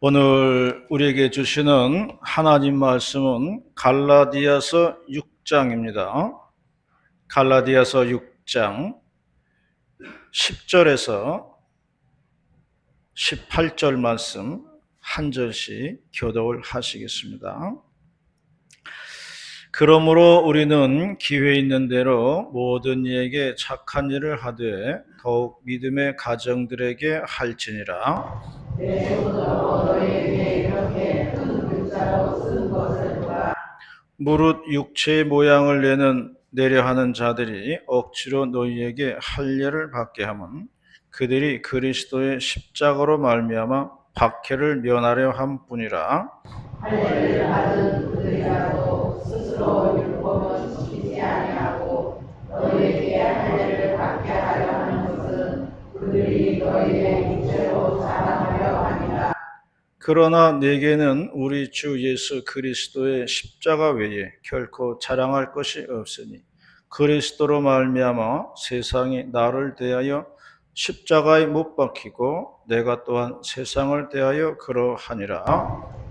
오늘 우리에게 주시는 하나님 말씀은 갈라디아서 6장입니다. 갈라디아서 6장 10절에서 18절 말씀 한 절씩 교독을 하시겠습니다. 그러므로 우리는 기회 있는 대로 모든 이에게 착한 일을 하되 더욱 믿음의 가정들에게 할지니라. 무릇 육체의 모양을 내려 하는 자들이 억지로 너희에게 할례를 받게 하면 그들이 그리스도의 십자가로 말미암아 박해를 면하려 함뿐이라. 할례를 받은 그들이라도 스스로 율법을 지키지 아니하고 너희에게 할례를 받게 하려 하는 것은 그들이 너희의 육체로 자랑하려 함이라. 그러나 내게는 우리 주 예수 그리스도의 십자가 외에 결코 자랑할 것이 없으니 그리스도로 말미암아 세상이 나를 대하여 십자가에 못 박히고 내가 또한 세상을 대하여 그러하니라.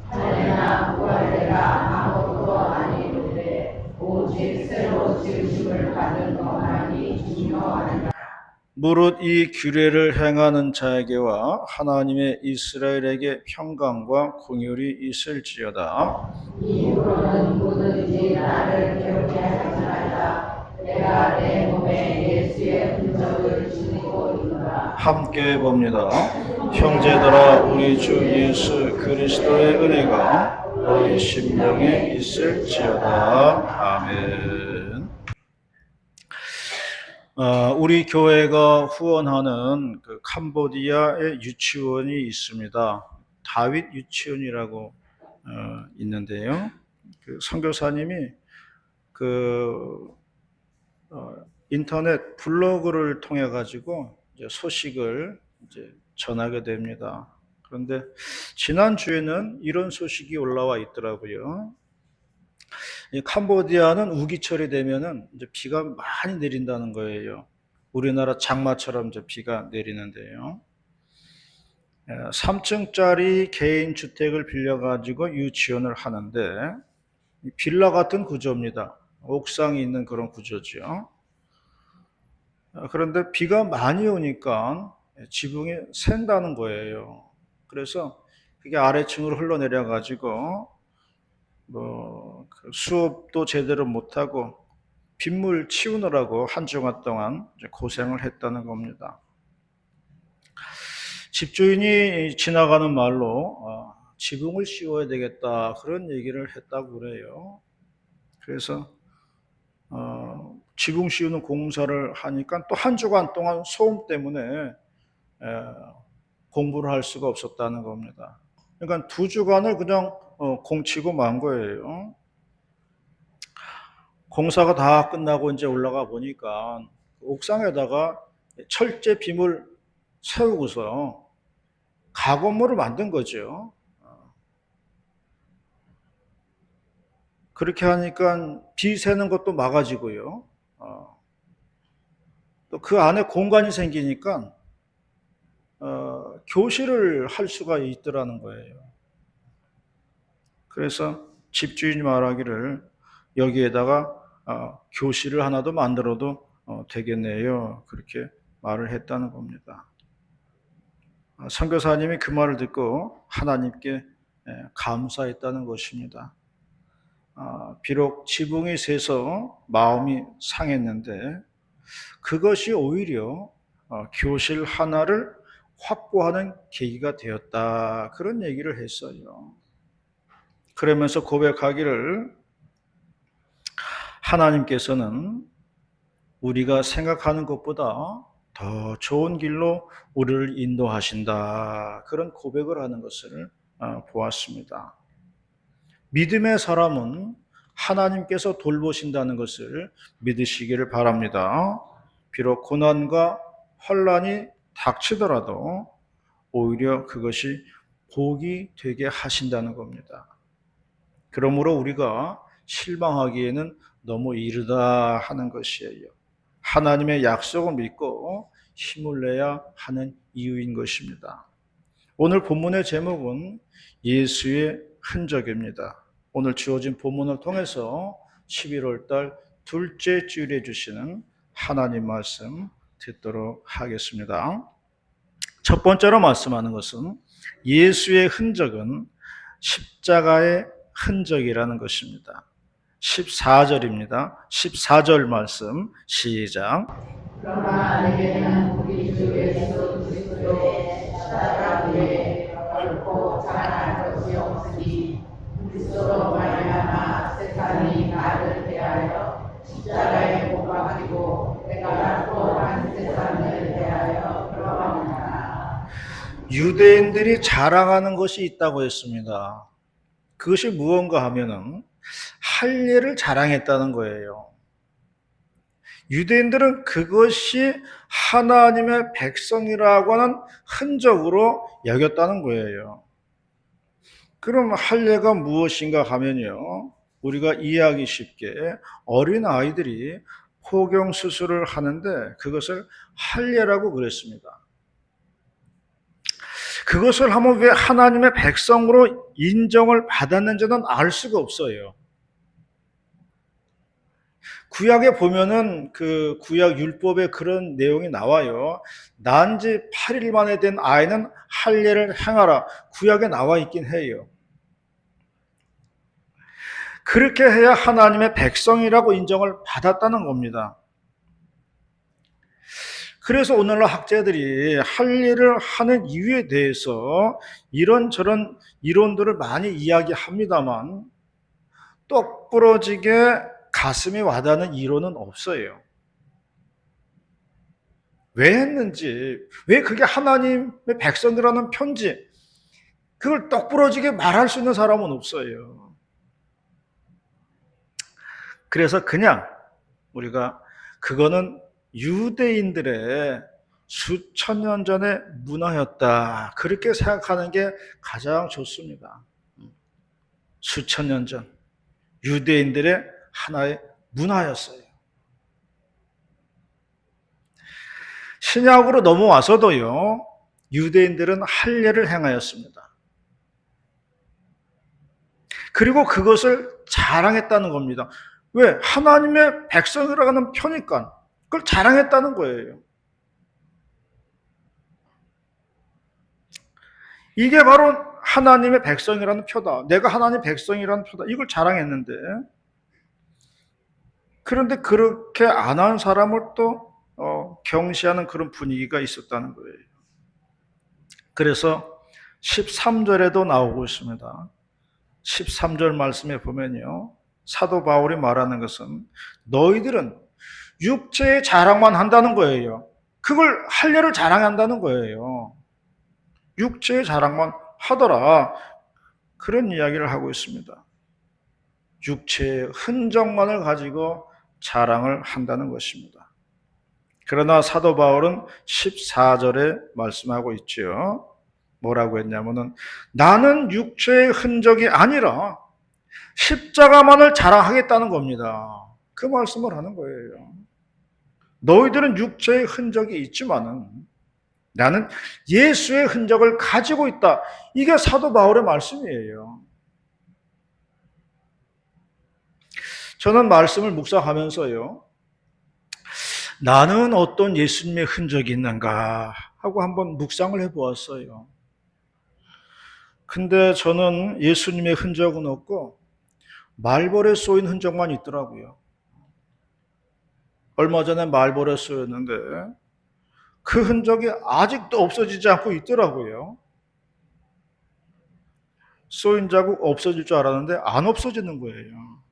할례나 무할례가 아무것도 아니오되 오직 새로 지으심을 받은 것만이 중요하니라. 무릇 이 규례를 행하는 자에게와 하나님의 이스라엘에게 평강과 긍휼이 있을지어다. 이후로는 누구든지 나를 기억해 하지 말라. 내가 내 몸에 예수의 흔적을 지니고 있노라. 함께 봅니다. 형제들아, 우리 주 예수 그리스도의 은혜가 너희 심령에 있을지어다. 아멘. 우리 교회가 후원하는 그 캄보디아의 유치원이 있습니다. 다윗 유치원이라고 있는데요. 그 선교사님이 그 인터넷 블로그를 통해 가지고 이제 소식을 이제 전하게 됩니다. 그런데 지난 주에는 이런 소식이 올라와 있더라고요. 이 캄보디아는 우기철이 되면은 이제 비가 많이 내린다는 거예요. 우리나라 장마처럼 이제 비가 내리는데요. 3층짜리 개인 주택을 빌려 가지고 유치원을 하는데 빌라 같은 구조입니다. 옥상이 있는 그런 구조죠. 그런데 비가 많이 오니까 지붕이 샌다는 거예요. 그래서 그게 아래층으로 흘러내려 가지고 수업도 제대로 못하고 빗물 치우느라고 한 주간 동안 고생을 했다는 겁니다. 집주인이 지나가는 말로 지붕을 씌워야 되겠다 그런 얘기를 했다고 그래요. 그래서 지붕 씌우는 공사를 하니까 또 한 주간 동안 소음 때문에 공부를 할 수가 없었다는 겁니다. 그러니까 2주간을 그냥 공치고 만 거예요. 공사가 다 끝나고 이제 올라가 보니까 옥상에다가 철제 빔을 세우고서 가건물을 만든 거죠. 그렇게 하니까 비 새는 것도 막아지고요. 또 그 안에 공간이 생기니까 교실을 할 수가 있더라는 거예요. 그래서 집주인이 말하기를 여기에다가 교실을 하나 더 만들어도 되겠네요. 그렇게 말을 했다는 겁니다. 선교사님이 그 말을 듣고 하나님께 감사했다는 것입니다. 비록 지붕이 새서 마음이 상했는데 그것이 오히려 교실 하나를 확보하는 계기가 되었다. 그런 얘기를 했어요. 그러면서 고백하기를 하나님께서는 우리가 생각하는 것보다 더 좋은 길로 우리를 인도하신다. 그런 고백을 하는 것을 보았습니다. 믿음의 사람은 하나님께서 돌보신다는 것을 믿으시기를 바랍니다. 비록 고난과 환난이 닥치더라도 오히려 그것이 복이 되게 하신다는 겁니다. 그러므로 우리가 실망하기에는 너무 이르다 하는 것이에요. 하나님의 약속을 믿고 힘을 내야 하는 이유인 것입니다. 오늘 본문의 제목은 예수의 흔적입니다. 오늘 주어진 본문을 통해서 11월 달 둘째 주일에 주시는 하나님 말씀 듣도록 하겠습니다. 첫 번째로 말씀하는 것은 예수의 흔적은 십자가의 흔적이라는 것입니다. 14절입니다. 14절 말씀 시작. 그러나 내게는 우리 주 예수 그리스도의 십자가 위에 결코 자랑할 것이 없으니 그리스도로 말미암아 세상이 나를 대하여 십자가에 못 박히고 내가 또한 세상을 대하여 그러하노라. 유대인들이 자랑하는 것이 있다고 했습니다. 그것이 무언가 하면은 할례를 자랑했다는 거예요. 유대인들은 그것이 하나님의 백성이라고 하는 흔적으로 여겼다는 거예요. 그럼 할례가 무엇인가 하면요, 우리가 이해하기 쉽게 어린 아이들이 포경 수술을 하는데 그것을 할례라고 그랬습니다. 그것을 하면 왜 하나님의 백성으로 인정을 받았는지는 알 수가 없어요. 구약에 보면은 그 구약 율법에 그런 내용이 나와요. 난 지 8일 만에 된 아이는 할례를 행하라. 구약에 나와 있긴 해요. 그렇게 해야 하나님의 백성이라고 인정을 받았다는 겁니다. 그래서 오늘날 학자들이 할례를 하는 이유에 대해서 이런저런 이론들을 많이 이야기합니다만 똑 부러지게 가슴에 와닿는 이론은 없어요. 왜 했는지, 왜 그게 하나님의 백성이라는 편지, 그걸 똑 부러지게 말할 수 있는 사람은 없어요. 그래서 그냥 우리가 그거는 유대인들의 수천 년 전의 문화였다, 그렇게 생각하는 게 가장 좋습니다. 수천 년 전 유대인들의 하나의 문화였어요. 신약으로 넘어와서도요, 유대인들은 할례를 행하였습니다. 그리고 그것을 자랑했다는 겁니다. 왜? 하나님의 백성이라고 하는 표니까 그걸 자랑했다는 거예요. 이게 바로 하나님의 백성이라는 표다. 내가 하나님의 백성이라는 표다. 이걸 자랑했는데, 그런데 그렇게 안 한 사람을 또 경시하는 그런 분위기가 있었다는 거예요. 그래서 13절에도 나오고 있습니다. 13절 말씀에 보면요, 사도 바울이 말하는 것은 너희들은 육체의 자랑만 한다는 거예요. 그걸 할례를 자랑한다는 거예요. 육체의 자랑만 하더라, 그런 이야기를 하고 있습니다. 육체의 흔적만을 가지고 자랑을 한다는 것입니다. 그러나 사도 바울은 14절에 말씀하고 있죠. 뭐라고 했냐면은 나는 육체의 흔적이 아니라 십자가만을 자랑하겠다는 겁니다. 그 말씀을 하는 거예요. 너희들은 육체의 흔적이 있지만은 나는 예수의 흔적을 가지고 있다. 이게 사도 바울의 말씀이에요. 저는 말씀을 묵상하면서요, 나는 어떤 예수님의 흔적이 있는가 하고 한번 묵상을 해보았어요. 근데 저는 예수님의 흔적은 없고 말벌에 쏘인 흔적만 있더라고요. 얼마 전에 말벌에 쏘였는데 그 흔적이 아직도 없어지지 않고 있더라고요. 쏘인 자국 없어질 줄 알았는데 안 없어지는 거예요.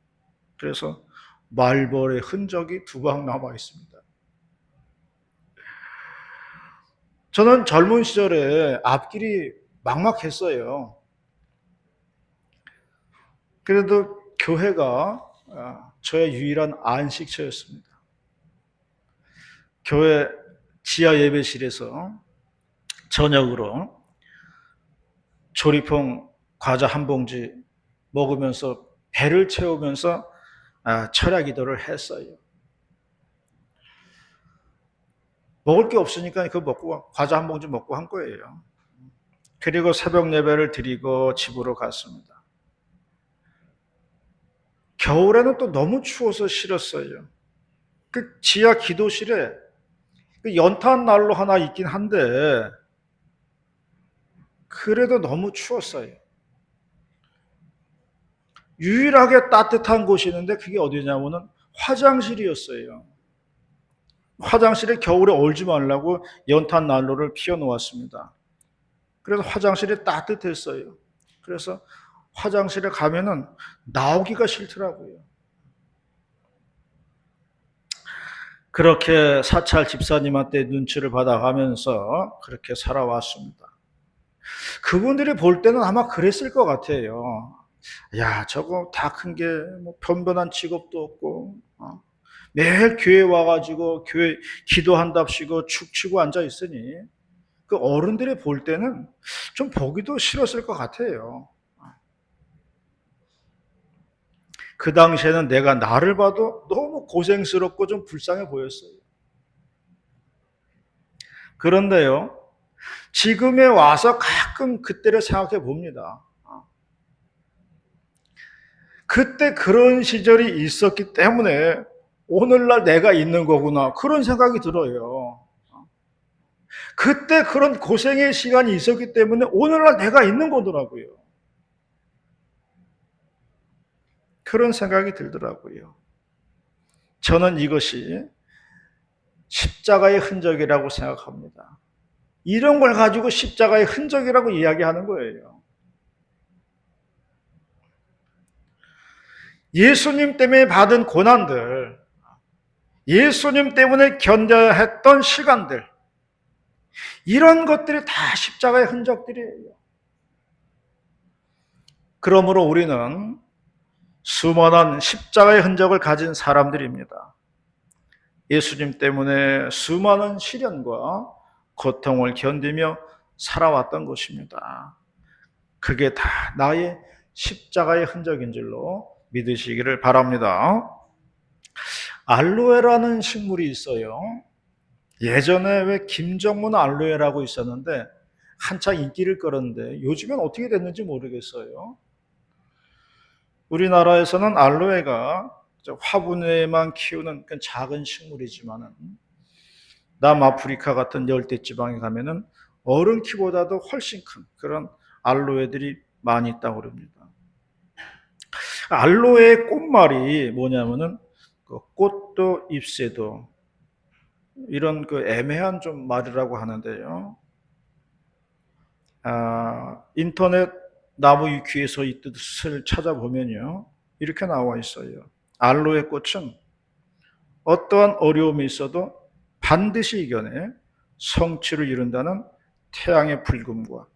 그래서 말벌의 흔적이 두 방 남아 있습니다. 저는 젊은 시절에 앞길이 막막했어요. 그래도 교회가 저의 유일한 안식처였습니다. 교회 지하 예배실에서 저녁으로 조리퐁 과자 한 봉지 먹으면서 배를 채우면서 철야 기도를 했어요. 먹을 게 없으니까 그거 먹고 과자 한 봉지 먹고 한 거예요. 그리고 새벽 예배를 드리고 집으로 갔습니다. 겨울에는 또 너무 추워서 싫었어요. 그 지하 기도실에 그 연탄 난로 하나 있긴 한데 그래도 너무 추웠어요. 유일하게 따뜻한 곳이 있는데 그게 어디냐면은 화장실이었어요. 화장실에 겨울에 얼지 말라고 연탄 난로를 피워 놓았습니다. 그래서 화장실이 따뜻했어요. 그래서 화장실에 가면은 나오기가 싫더라고요. 그렇게 사찰 집사님한테 눈치를 받아가면서 그렇게 살아왔습니다. 그분들이 볼 때는 아마 그랬을 것 같아요. 야, 저거 다 큰 게 뭐 변변한 직업도 없고 매일 교회 와가지고 교회 기도한답시고 축치고 앉아 있으니 그 어른들이 볼 때는 좀 보기도 싫었을 것 같아요. 그 당시에는 내가 나를 봐도 너무 고생스럽고 좀 불쌍해 보였어요. 그런데요, 지금에 와서 가끔 그때를 생각해 봅니다. 그때 그런 시절이 있었기 때문에 오늘날 내가 있는 거구나. 그런 생각이 들어요. 그때 그런 고생의 시간이 있었기 때문에 오늘날 내가 있는 거더라고요. 그런 생각이 들더라고요. 저는 이것이 십자가의 흔적이라고 생각합니다. 이런 걸 가지고 십자가의 흔적이라고 이야기하는 거예요. 예수님 때문에 받은 고난들, 예수님 때문에 견뎌야 했던 시간들, 이런 것들이 다 십자가의 흔적들이에요. 그러므로 우리는 수많은 십자가의 흔적을 가진 사람들입니다. 예수님 때문에 수많은 시련과 고통을 견디며 살아왔던 것입니다. 그게 다 나의 십자가의 흔적인 줄로 믿으시기를 바랍니다. 알로에라는 식물이 있어요. 예전에 왜 김정문 알로에라고 있었는데 한창 인기를 끌었는데 요즘엔 어떻게 됐는지 모르겠어요. 우리나라에서는 알로에가 화분에만 키우는 작은 식물이지만은 남아프리카 같은 열대지방에 가면은 어른 키보다도 훨씬 큰 그런 알로에들이 많이 있다고 그럽니다. 알로에의 꽃말이 뭐냐면은 그 꽃도 잎새도 이런 그 애매한 좀 말이라고 하는데요. 인터넷 나무 위키에서 이 뜻을 찾아보면요. 이렇게 나와 있어요. 알로에 꽃은 어떠한 어려움이 있어도 반드시 이겨내 성취를 이룬다는 태양의 붉음과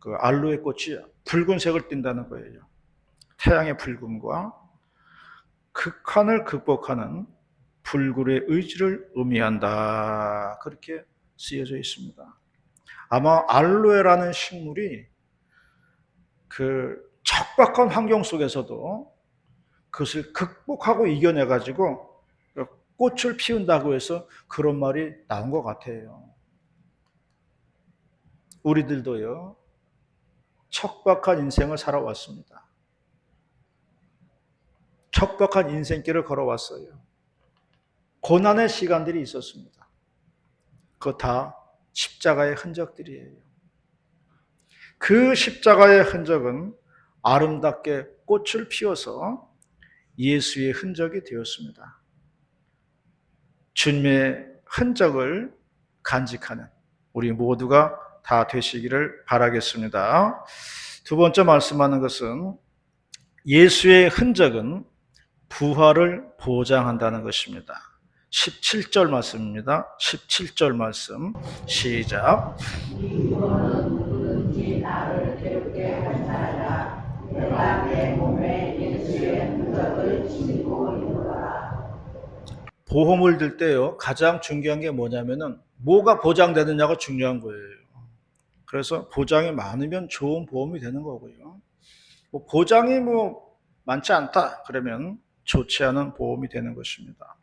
그 알로에 꽃이 붉은색을 띈다는 거예요. 태양의 붉음과 극한을 극복하는 불굴의 의지를 의미한다. 그렇게 쓰여져 있습니다. 아마 알로에라는 식물이 그 척박한 환경 속에서도 그것을 극복하고 이겨내가지고 꽃을 피운다고 해서 그런 말이 나온 것 같아요. 우리들도요, 척박한 인생을 살아왔습니다. 척박한 인생길을 걸어왔어요. 고난의 시간들이 있었습니다. 그거 다 십자가의 흔적들이에요. 그 십자가의 흔적은 아름답게 꽃을 피워서 예수의 흔적이 되었습니다. 주님의 흔적을 간직하는 우리 모두가 다 되시기를 바라겠습니다. 두 번째 말씀하는 것은 예수의 흔적은 부활을 보장한다는 것입니다. 17절 말씀입니다. 17절 말씀 시작. 이거는 누구든지 나를 괴롭게 할 자라 내가 내 몸에 예수의 흔적을 지니고 있노라. 보험을 들 때요 가장 중요한 게 뭐냐면은 뭐가 보장되느냐가 중요한 거예요. 그래서 보장이 많으면 좋은 보험이 되는 거고요. 보장이 많지 않다 그러면 좋지 않은 보험이 되는 것입니다.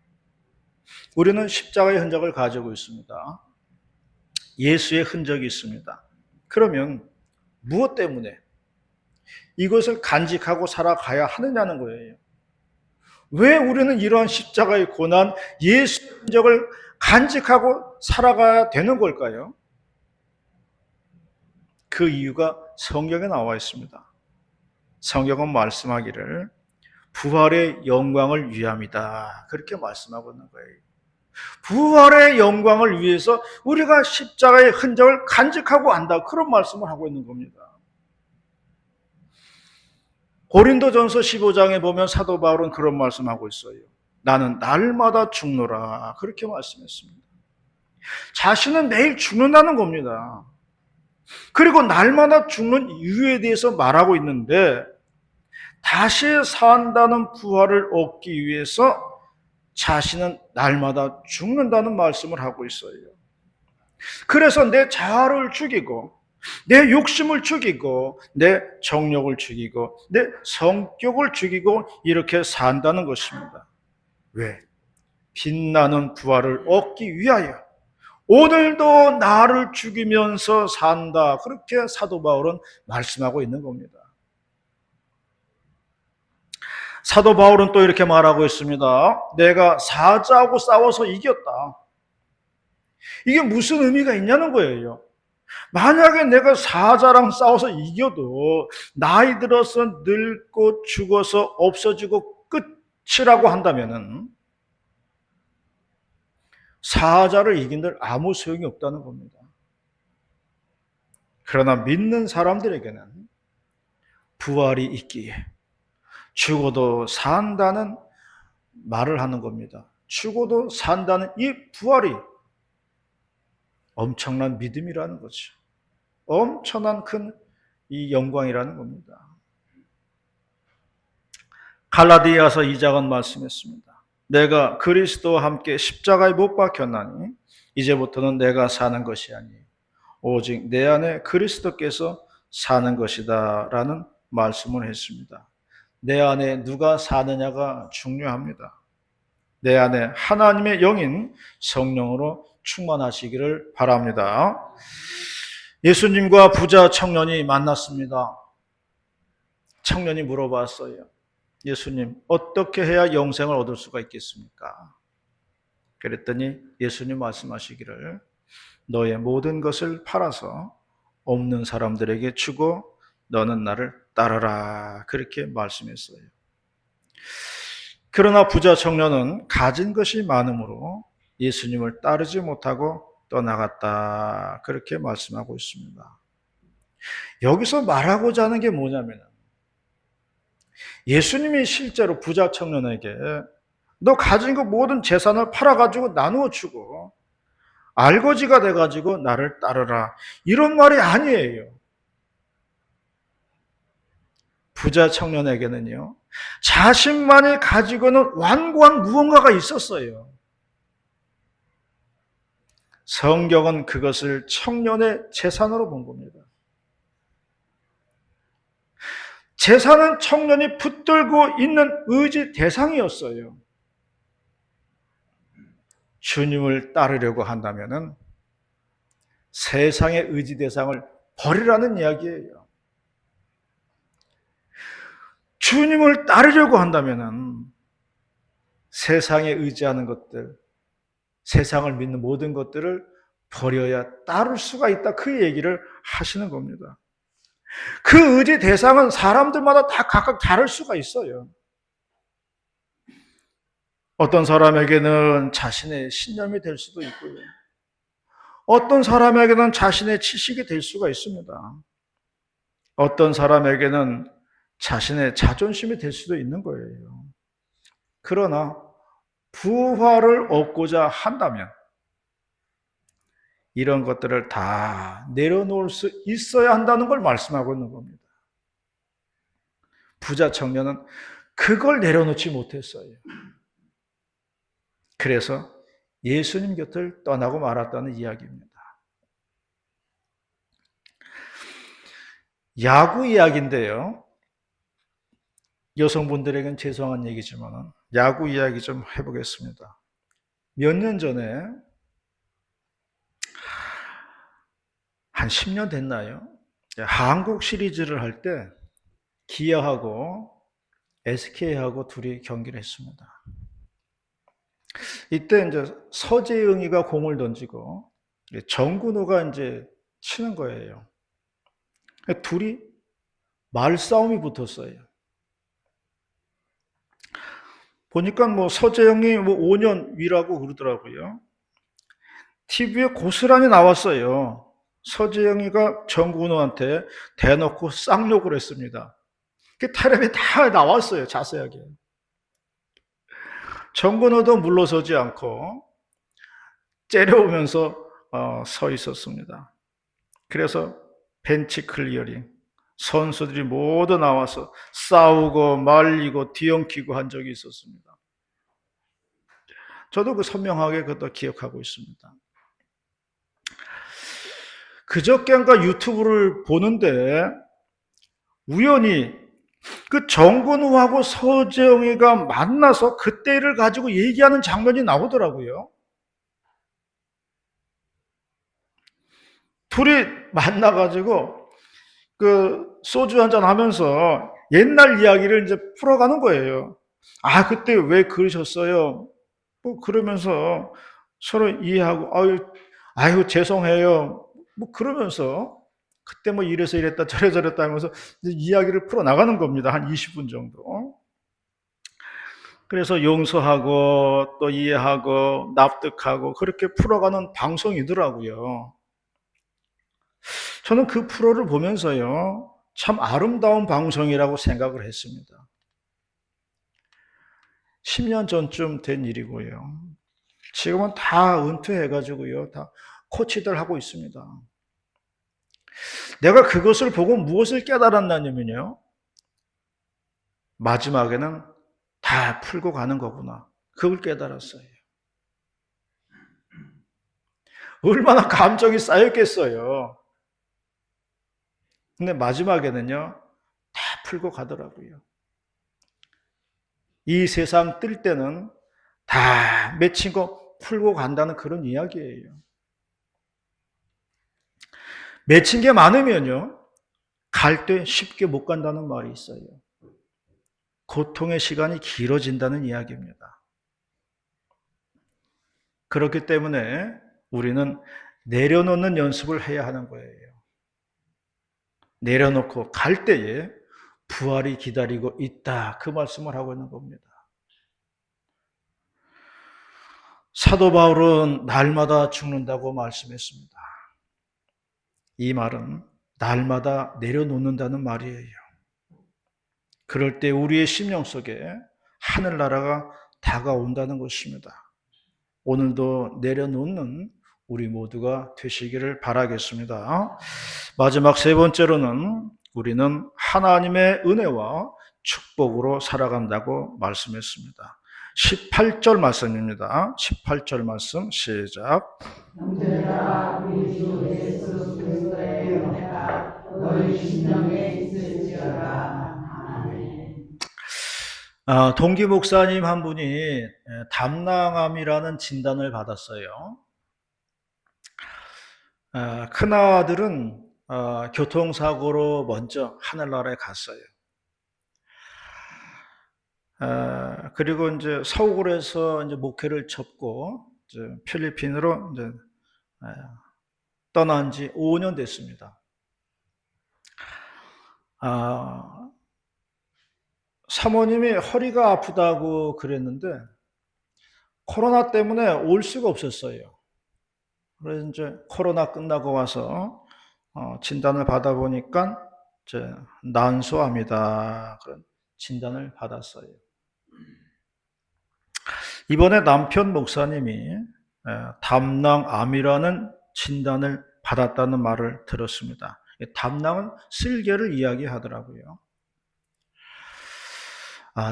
우리는 십자가의 흔적을 가지고 있습니다. 예수의 흔적이 있습니다. 그러면 무엇 때문에 이것을 간직하고 살아가야 하느냐는 거예요. 왜 우리는 이러한 십자가의 고난, 예수의 흔적을 간직하고 살아가야 되는 걸까요? 그 이유가 성경에 나와 있습니다. 성경은 말씀하기를 부활의 영광을 위함이다. 그렇게 말씀하고 있는 거예요. 부활의 영광을 위해서 우리가 십자가의 흔적을 간직하고 한다. 그런 말씀을 하고 있는 겁니다. 고린도전서 15장에 보면 사도 바울은 그런 말씀하고 있어요. 나는 날마다 죽노라. 그렇게 말씀했습니다. 자신은 매일 죽는다는 겁니다. 그리고 날마다 죽는 이유에 대해서 말하고 있는데 다시 산다는 부활을 얻기 위해서 자신은 날마다 죽는다는 말씀을 하고 있어요. 그래서 내 자아를 죽이고 내 욕심을 죽이고 내 정욕을 죽이고 내 성격을 죽이고 이렇게 산다는 것입니다. 왜? 빛나는 부활을 얻기 위하여 오늘도 나를 죽이면서 산다. 그렇게 사도 바울은 말씀하고 있는 겁니다. 사도 바울은 또 이렇게 말하고 있습니다. 내가 사자하고 싸워서 이겼다. 이게 무슨 의미가 있냐는 거예요. 만약에 내가 사자랑 싸워서 이겨도 나이 들어서 늙고 죽어서 없어지고 끝이라고 한다면은 사자를 이긴들 아무 소용이 없다는 겁니다. 그러나 믿는 사람들에게는 부활이 있기에 죽어도 산다는 말을 하는 겁니다. 죽어도 산다는 이 부활이 엄청난 믿음이라는 거죠. 엄청난 큰 이 영광이라는 겁니다. 갈라디아서 2장은 말씀했습니다. 내가 그리스도와 함께 십자가에 못 박혔나니 이제부터는 내가 사는 것이 아니 오직 내 안에 그리스도께서 사는 것이다 라는 말씀을 했습니다. 내 안에 누가 사느냐가 중요합니다. 내 안에 하나님의 영인 성령으로 충만하시기를 바랍니다. 예수님과 부자 청년이 만났습니다. 청년이 물어봤어요. 예수님, 어떻게 해야 영생을 얻을 수가 있겠습니까? 그랬더니 예수님 말씀하시기를 너의 모든 것을 팔아서 없는 사람들에게 주고 너는 나를 따르라. 그렇게 말씀했어요. 그러나 부자 청년은 가진 것이 많으므로 예수님을 따르지 못하고 떠나갔다. 그렇게 말씀하고 있습니다. 여기서 말하고자 하는 게 뭐냐면 예수님이 실제로 부자 청년에게 너 가진 그 모든 재산을 팔아가지고 나누어 주고 알거지가 돼가지고 나를 따르라. 이런 말이 아니에요. 부자 청년에게는요, 자신만이 가지고는 완고한 무언가가 있었어요. 성경은 그것을 청년의 재산으로 본 겁니다. 재산은 청년이 붙들고 있는 의지 대상이었어요. 주님을 따르려고 한다면 세상의 의지 대상을 버리라는 이야기예요. 주님을 따르려고 한다면 세상에 의지하는 것들, 세상을 믿는 모든 것들을 버려야 따를 수가 있다. 그 얘기를 하시는 겁니다. 그 의지 대상은 사람들마다 다 각각 다를 수가 있어요. 어떤 사람에게는 자신의 신념이 될 수도 있고요. 어떤 사람에게는 자신의 지식이 될 수가 있습니다. 어떤 사람에게는 자신의 자존심이 될 수도 있는 거예요. 그러나 부활을 얻고자 한다면 이런 것들을 다 내려놓을 수 있어야 한다는 걸 말씀하고 있는 겁니다. 부자 청년은 그걸 내려놓지 못했어요. 그래서 예수님 곁을 떠나고 말았다는 이야기입니다. 야구 이야기인데요. 여성분들에겐 죄송한 얘기지만 야구 이야기 좀 해보겠습니다. 몇 년 전에 한 10년 됐나요? 한국 시리즈를 할 때 기아하고 SK하고 둘이 경기를 했습니다. 이때 이제 서재영이가 공을 던지고 정근호가 이제 치는 거예요. 둘이 말싸움이 붙었어요. 보니까 뭐 서재영이 뭐 5년 위라고 그러더라고요. TV에 고스란히 나왔어요. 서재영이가 정근호한테 대놓고 쌍욕을 했습니다. 그 텔레비에 다 나왔어요. 자세하게. 정근호도 물러서지 않고 째려오면서 서 있었습니다. 그래서 벤치 클리어링, 선수들이 모두 나와서 싸우고 말리고 뒤엉키고 한 적이 있었습니다. 저도 그 선명하게 그것도 기억하고 있습니다. 그저께인가 유튜브를 보는데 우연히 그 정근우하고 서재영이가 만나서 그때를 가지고 얘기하는 장면이 나오더라고요. 둘이 만나가지고 그 소주 한잔 하면서 옛날 이야기를 이제 풀어가는 거예요. 아, 그때 왜 그러셨어요? 뭐 그러면서 서로 이해하고, 아유, 죄송해요. 뭐 그러면서 그때 뭐 이래서 이랬다 저래다 하면서 이제 이야기를 풀어나가는 겁니다. 한 20분 정도. 그래서 용서하고 또 이해하고 납득하고 그렇게 풀어가는 방송이더라고요. 저는 그 프로를 보면서요, 참 아름다운 방송이라고 생각을 했습니다. 10년 전쯤 된 일이고요. 지금은 다 은퇴해가지고요, 다 코치들 하고 있습니다. 내가 그것을 보고 무엇을 깨달았냐면요, 마지막에는 다 풀고 가는 거구나. 그걸 깨달았어요. 얼마나 감정이 쌓였겠어요. 근데 마지막에는요, 다 풀고 가더라고요. 이 세상 뜰 때는 다 맺힌 거 풀고 간다는 그런 이야기예요. 맺힌 게 많으면요, 갈 때 쉽게 못 간다는 말이 있어요. 고통의 시간이 길어진다는 이야기입니다. 그렇기 때문에 우리는 내려놓는 연습을 해야 하는 거예요. 내려놓고 갈 때에 부활이 기다리고 있다. 그 말씀을 하고 있는 겁니다. 사도 바울은 날마다 죽는다고 말씀했습니다. 이 말은 날마다 내려놓는다는 말이에요. 그럴 때 우리의 심령 속에 하늘나라가 다가온다는 것입니다. 오늘도 내려놓는 우리 모두가 되시기를 바라겠습니다. 마지막 세 번째로는 우리는 하나님의 은혜와 축복으로 살아간다고 말씀했습니다. 18절 말씀입니다. 18절 말씀 시작. 형제들아 우리 주 예수 그리스도의 은혜가 너희 심령에 있을지어다. 아멘. 동기 목사님 한 분이 담낭암이라는 진단을 받았어요. 큰아들은 교통사고로 먼저 하늘나라에 갔어요. 그리고 이제 서울에서 이제 목회를 접고 이제 필리핀으로 이제 떠난 지 5년 됐습니다. 사모님이 허리가 아프다고 그랬는데 코로나 때문에 올 수가 없었어요. 그래서 이제 코로나 끝나고 와서 진단을 받아보니까 이제 난소암이다 그런 진단을 받았어요. 이번에 남편 목사님이 담낭암이라는 진단을 받았다는 말을 들었습니다. 담낭은 쓸개를 이야기하더라고요.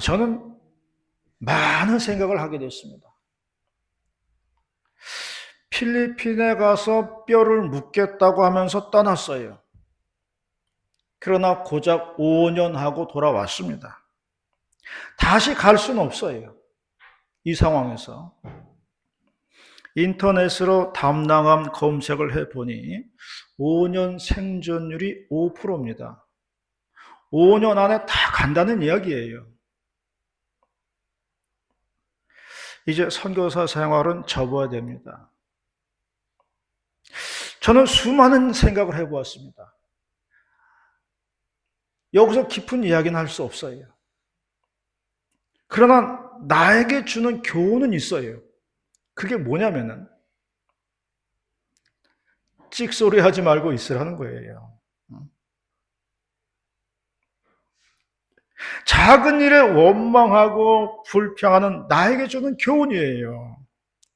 저는 많은 생각을 하게 됐습니다. 필리핀에 가서 뼈를 묻겠다고 하면서 떠났어요. 그러나 고작 5년 하고 돌아왔습니다. 다시 갈 수는 없어요. 이 상황에서. 인터넷으로 담낭암 검색을 해보니 5년 생존율이 5%입니다. 5년 안에 다 간다는 이야기예요. 이제 선교사 생활은 접어야 됩니다. 저는 수많은 생각을 해보았습니다. 여기서 깊은 이야기는 할 수 없어요. 그러나 나에게 주는 교훈은 있어요. 그게 뭐냐면은 찍소리 하지 말고 있으라는 거예요. 작은 일에 원망하고 불평하는 나에게 주는 교훈이에요.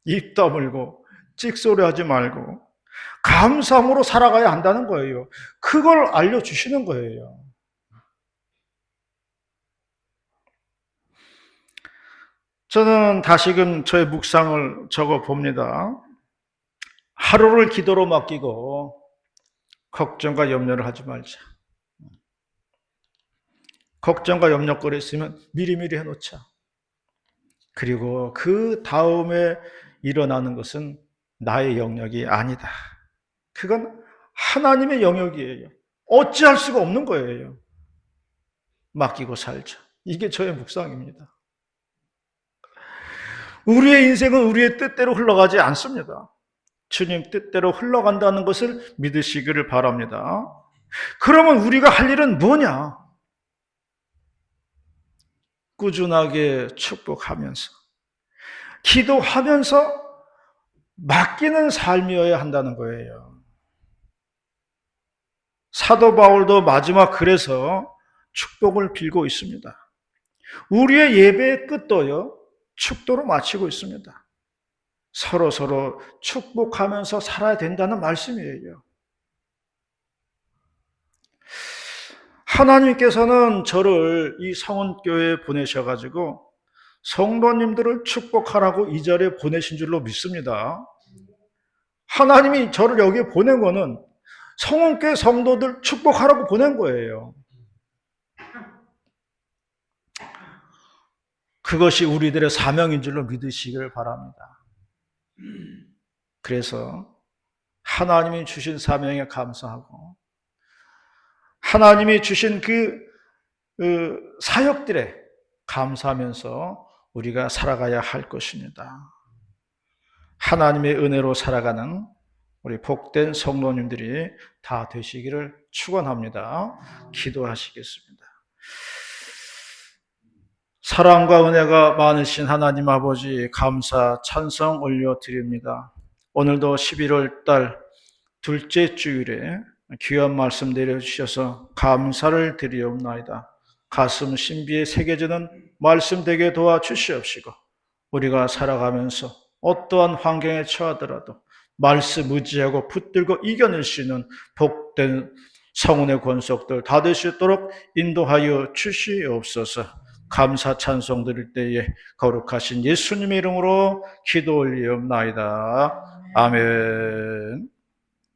입 다물고 찍소리 하지 말고 감사함으로 살아가야 한다는 거예요. 그걸 알려주시는 거예요. 저는 다시금 저의 묵상을 적어 봅니다. 하루를 기도로 맡기고 걱정과 염려를 하지 말자. 걱정과 염려거리 있으면 미리미리 해놓자. 그리고 그 다음에 일어나는 것은 나의 영역이 아니다. 그건 하나님의 영역이에요. 어찌할 수가 없는 거예요. 맡기고 살자. 이게 저의 묵상입니다. 우리의 인생은 우리의 뜻대로 흘러가지 않습니다. 주님 뜻대로 흘러간다는 것을 믿으시기를 바랍니다. 그러면 우리가 할 일은 뭐냐? 꾸준하게 축복하면서 기도하면서 맡기는 삶이어야 한다는 거예요. 사도 바울도 마지막 글에서 축복을 빌고 있습니다. 우리의 예배의 끝도요, 축도로 마치고 있습니다. 서로 축복하면서 살아야 된다는 말씀이에요. 하나님께서는 저를 이 성원교회에 보내셔가지고 성도님들을 축복하라고 이 자리에 보내신 줄로 믿습니다. 하나님이 저를 여기에 보낸 거는 성원교회 성도들 축복하라고 보낸 거예요. 그것이 우리들의 사명인 줄로 믿으시길 바랍니다. 그래서 하나님이 주신 사명에 감사하고 하나님이 주신 그 사역들에 감사하면서 우리가 살아가야 할 것입니다. 하나님의 은혜로 살아가는 우리 복된 성도님들이 다 되시기를 축원합니다. 기도하시겠습니다. 사랑과 은혜가 많으신 하나님 아버지 감사 찬송 올려드립니다. 오늘도 11월 달 둘째 주일에 귀한 말씀 내려주셔서 감사를 드리옵나이다. 가슴 신비에 새겨지는 말씀 되게 도와주시옵시고 우리가 살아가면서 어떠한 환경에 처하더라도 말씀 의지하고 붙들고 이겨낼 수 있는 복된 성운의 권속들 다 될 수 있도록 인도하여 주시옵소서. 감사 찬송 드릴 때에 거룩하신 예수님의 이름으로 기도 올리옵나이다. 아멘.